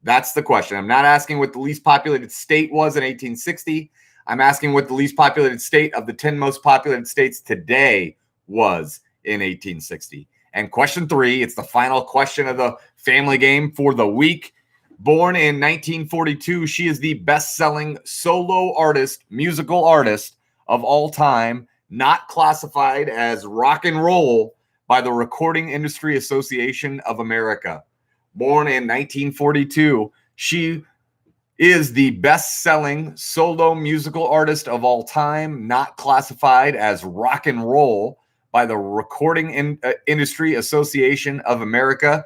That's the question. I'm not asking what the least populated state was in 1860. I'm asking what the least populated state of the 10 most populated states today was in 1860. And question 3, it's the final question of the family game for the week. Born in 1942, she is the best-selling solo artist, musical artist of all time, not classified as rock and roll by the Recording Industry Association of America. Born in 1942, she is the best-selling solo musical artist of all time, not classified as rock and roll by the Recording Industry Association of America.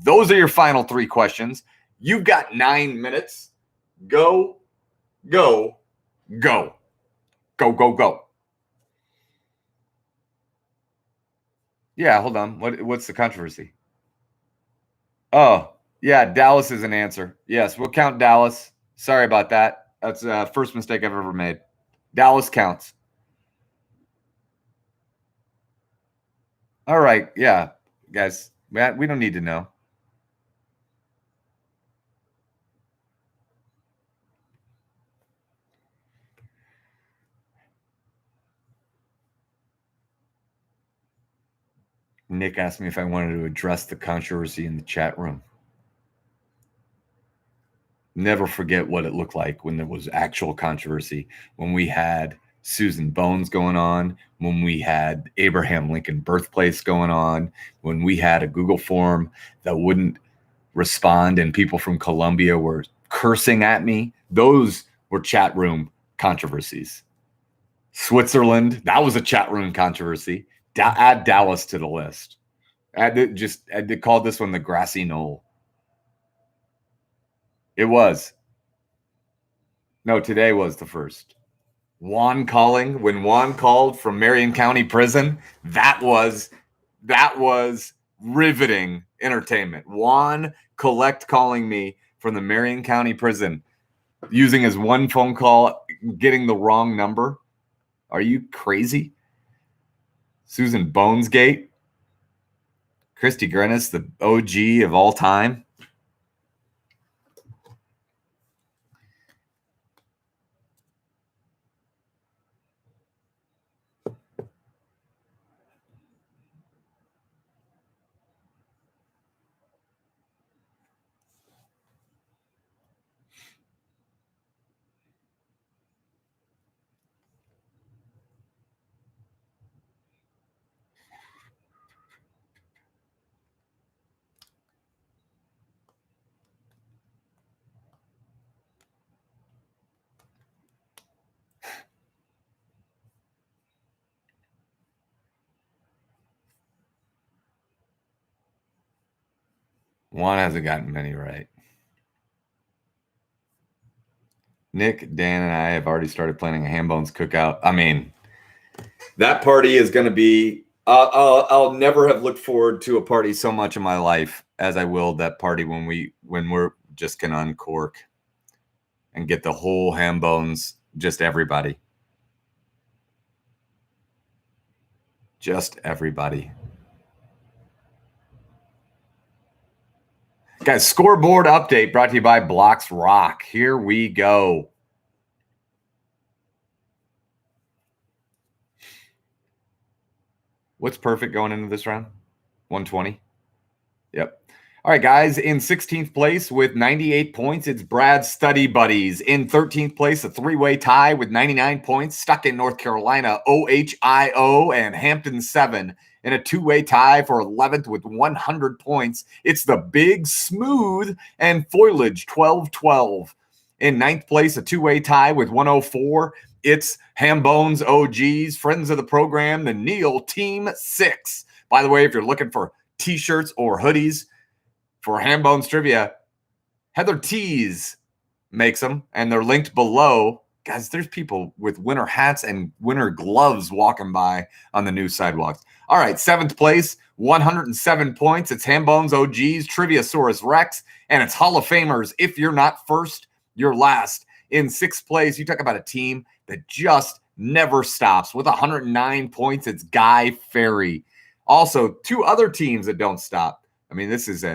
Those are your final 3 questions. You've got 9 minutes. Go, go, go. Go, go, go. Yeah, hold on. What's the controversy? Oh, yeah, Dallas is an answer. Yes, we'll count Dallas. Sorry about that. That's the first mistake I've ever made. Dallas counts. All right, yeah, guys, we don't need to know. Nick asked me if I wanted to address the controversy in the chat room. Never forget what it looked like when there was actual controversy, when we had Susan Bones going on, when we had Abraham Lincoln birthplace going on, when we had a Google form that wouldn't respond and people from Colombia were cursing at me. Those were chat room controversies. Switzerland, that was a chat room controversy. Add Dallas to the list. They called this one the grassy knoll. It was. No, today was the first. Juan calling, when Juan called from Marion County Prison, that was riveting entertainment. Juan calling me from the Marion County Prison, using his one phone call, getting the wrong number. Are you crazy? Susan Bonesgate, Christy Grennis, the OG of all time. Juan hasn't gotten many right. Nick, Dan, and I have already started planning a ham bones cookout. I mean, that party is going to be. I'll never have looked forward to a party so much in my life as I will that party when we're just going to uncork and get the whole ham bones, just everybody. Just everybody. Guys, scoreboard update brought to you by Blocks Rock. Here we go. What's perfect going into this round? 120? Yep. All right, guys, in 16th place with 98 points, it's Brad's Study Buddies. In 13th place, a three-way tie with 99 points, stuck in North Carolina, OHIO and Hampton 7. In a two-way tie for 11th with 100 points, it's the Big Smooth and Foliage 1212. In 9th place, a two-way tie with 104. It's Hambones OGs, friends of the program, the Neil Team 6. By the way, if you're looking for t-shirts or hoodies for Hambones Trivia, Heather Tees makes them, and they're linked below. Guys, there's people with winter hats and winter gloves walking by on the new sidewalks. All right, 7th place, 107 points. It's Hambones OGs, Triviasaurus Rex, and it's Hall of Famers. If you're not first, you're last. In 6th place, you talk about a team that just never stops. With 109 points, it's Guy Ferry. Also, two other teams that don't stop. I mean, this is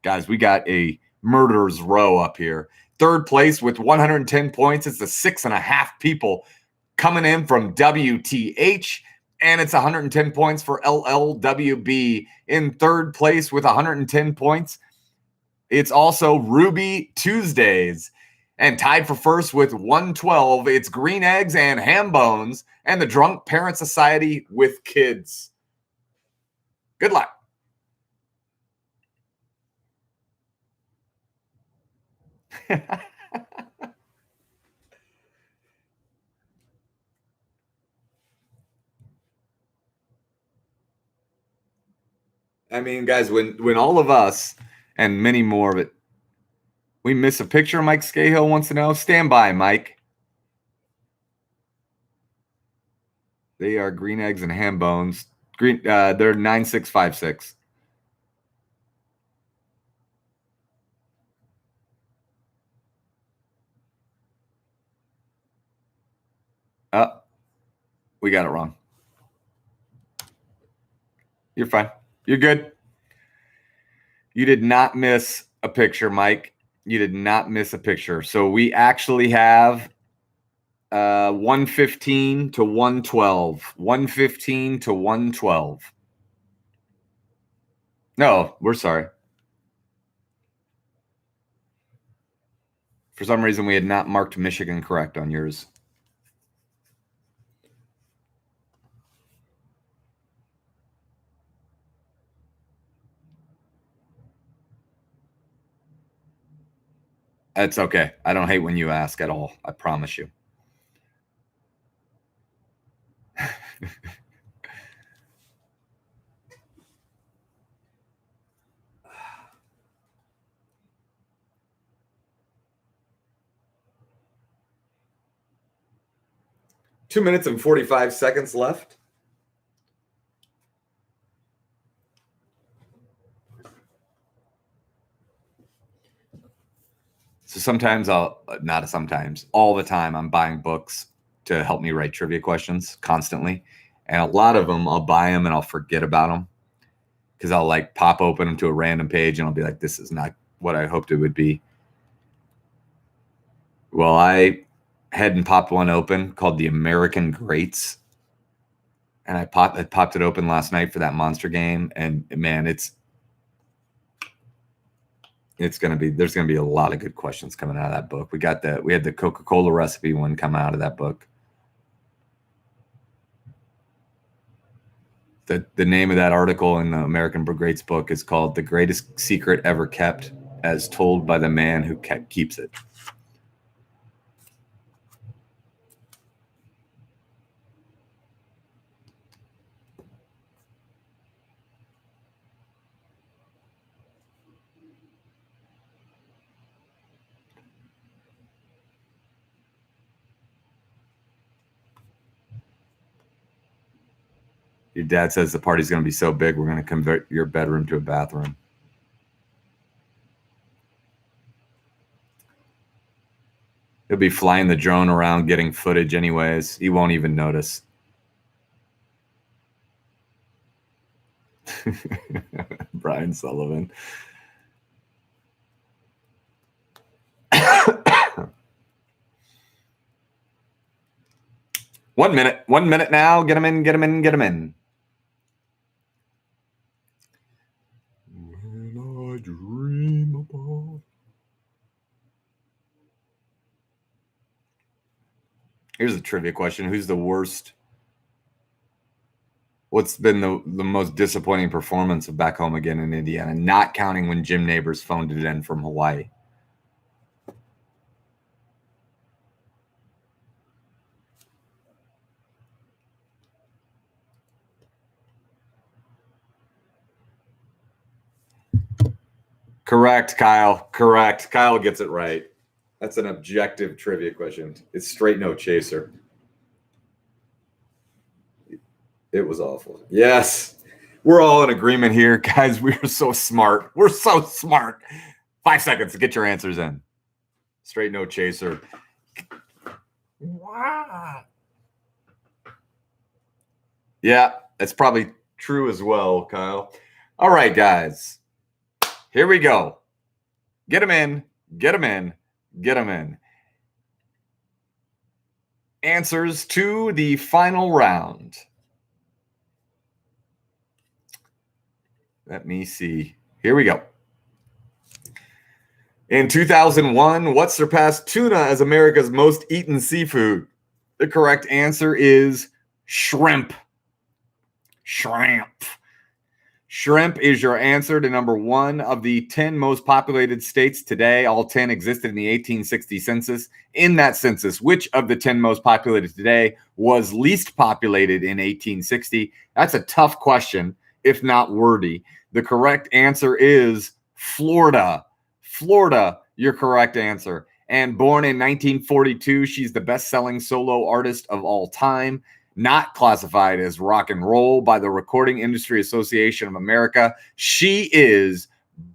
guys, we got a murderer's row up here. 3rd place with 110 points. It's the 6.5 people coming in from WTH, and it's 110 points for LLWB. In 3rd place with 110 points, it's also Ruby Tuesdays. And tied for first with 112, it's Green Eggs and Hambones and the Drunk Parent Society with Kids. Good luck. I mean, guys, when all of us and many more of it, we miss a picture, Mike Scahill wants to know. Stand by, Mike. They are Green Eggs and Hambones. They're 9656. We got it wrong. You're fine. You're good. You did not miss a picture, Mike. You did not miss a picture. So we actually have 115 to 112. 115 to 112. No, we're sorry. For some reason, we had not marked Michigan correct on yours. That's okay. I don't hate when you ask at all. I promise you. Two minutes and 45 seconds left. So sometimes all the time, I'm buying books to help me write trivia questions constantly. And a lot of them, I'll buy them and I'll forget about them because I'll like pop open them to a random page and I'll be like, this is not what I hoped it would be. Well, I had and popped one open called The American Greats. And I popped it open last night for that Monster game. And man, there's going to be a lot of good questions coming out of that book. We had the Coca-Cola recipe one come out of that book. The name of that article in the American Greats book is called The Greatest Secret Ever Kept, as Told by the Man Who Keeps It. Your dad says the party's going to be so big, we're going to convert your bedroom to a bathroom. He'll be flying the drone around getting footage anyways. He won't even notice. Brian Sullivan. One minute now. Get him in. When I dream Here's a trivia question. Who's the worst? What's been the most disappointing performance of Back Home Again in Indiana, not counting when Jim Neighbors phoned it in from Hawaii? Correct, Kyle. Correct. Kyle gets it right. That's an objective trivia question. It's straight no chaser. It was awful. Yes. We're all in agreement here, guys. We are so smart. We're so smart. 5 seconds to get your answers in. Straight no chaser. Wow. Yeah, that's probably true as well, Kyle. All right, guys. Here we go. Get them in. Get them in. Get them in. Answers to the final round. Let me see. Here we go. In 2001, what surpassed tuna as America's most eaten seafood? The correct answer is shrimp. Shrimp. Shrimp is your answer to number 1 of the 10 most populated states today. All 10 existed in the 1860 census. In that census, which of the 10 most populated today was least populated in 1860? That's a tough question, if not wordy. The correct answer is Florida. Florida, your correct answer. And born in 1942, she's the best-selling solo artist of all time. Not classified as rock and roll by the Recording Industry Association of America. She is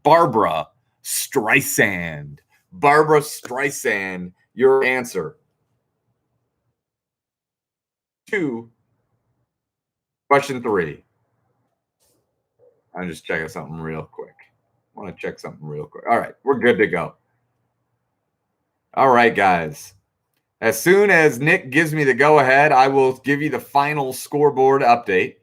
Barbra Streisand. Barbra Streisand, your answer. 2. Question 3. I'm just checking something real quick. I want to check something real quick. All right, we're good to go. All right, guys. As soon as Nick gives me the go-ahead, I will give you the final scoreboard update.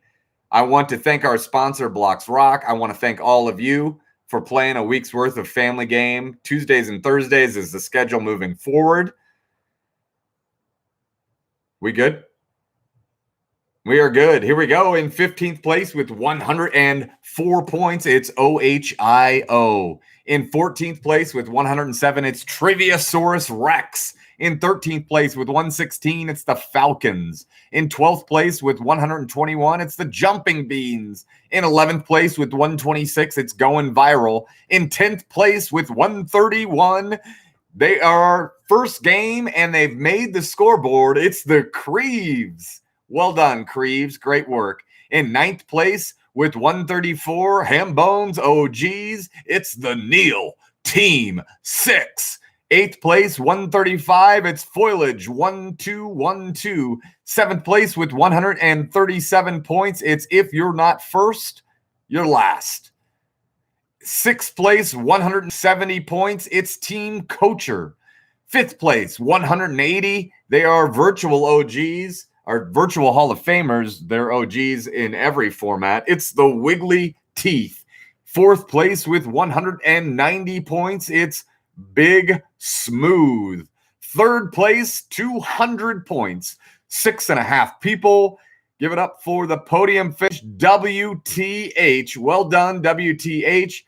I want to thank our sponsor, Blocks Rock. I want to thank all of you for playing a week's worth of Family Game. Tuesdays and Thursdays is the schedule moving forward. We good? We are good. Here we go. In 15th place with 104 points, it's OHIO. In 14th place with 107, it's Triviasaurus Rex. In 13th place with 116, it's the Falcons. In 12th place with 121, it's the Jumping Beans. In 11th place with 126, it's Going Viral. In 10th place with 131, they are first game and they've made the scoreboard. It's the Creeves. Well done, Creeves. Great work. In 9th place with 134, Ham Bones OGs, it's the Neil Team 6. 8th place, 135, it's Foliage 1212. 7th place with 137 points, it's If You're Not First, You're Last. 6th place, 170 points, it's Team Coacher. 5th place, 180, they are virtual OGs. Our virtual Hall of Famers, they're OGs in every format. It's the Wiggly Teeth. 4th place with 190 points, it's Big Smooth. 3rd place, 200 points. 6.5 people. Give it up for the Podium Fish, WTH. Well done, WTH.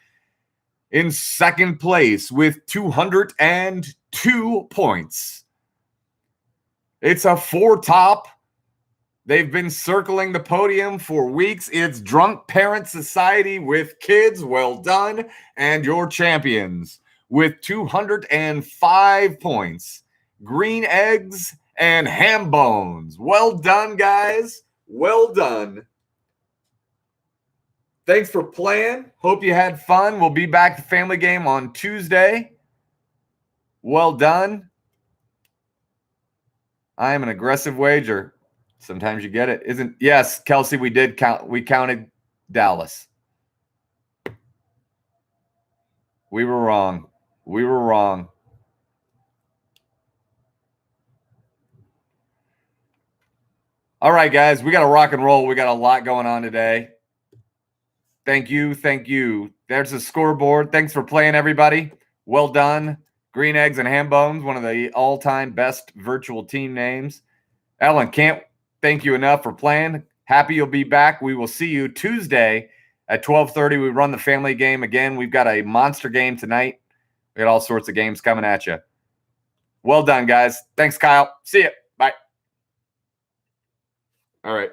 In 2nd place with 202 points. It's a 4-top. They've been circling the podium for weeks. It's Drunk Parent Society with kids. Well done. And your champions with 205 points. Green Eggs and Ham Bones. Well done, guys. Well done. Thanks for playing. Hope you had fun. We'll be back to Family Game on Tuesday. Well done. I am an aggressive wager. Sometimes you get it. Yes, Kelsey, we did count. We counted Dallas. We were wrong. We were wrong. All right, guys, we got to rock and roll. We got a lot going on today. Thank you. Thank you. There's the scoreboard. Thanks for playing, everybody. Well done. Green Eggs and Ham Bones, one of the all-time best virtual team names. Ellen, can't thank you enough for playing. Happy you'll be back. We will see you Tuesday at 12:30. We run the family game again. We've got a monster game tonight. We got all sorts of games coming at you. Well done, guys. Thanks, Kyle. See you. Bye. All right.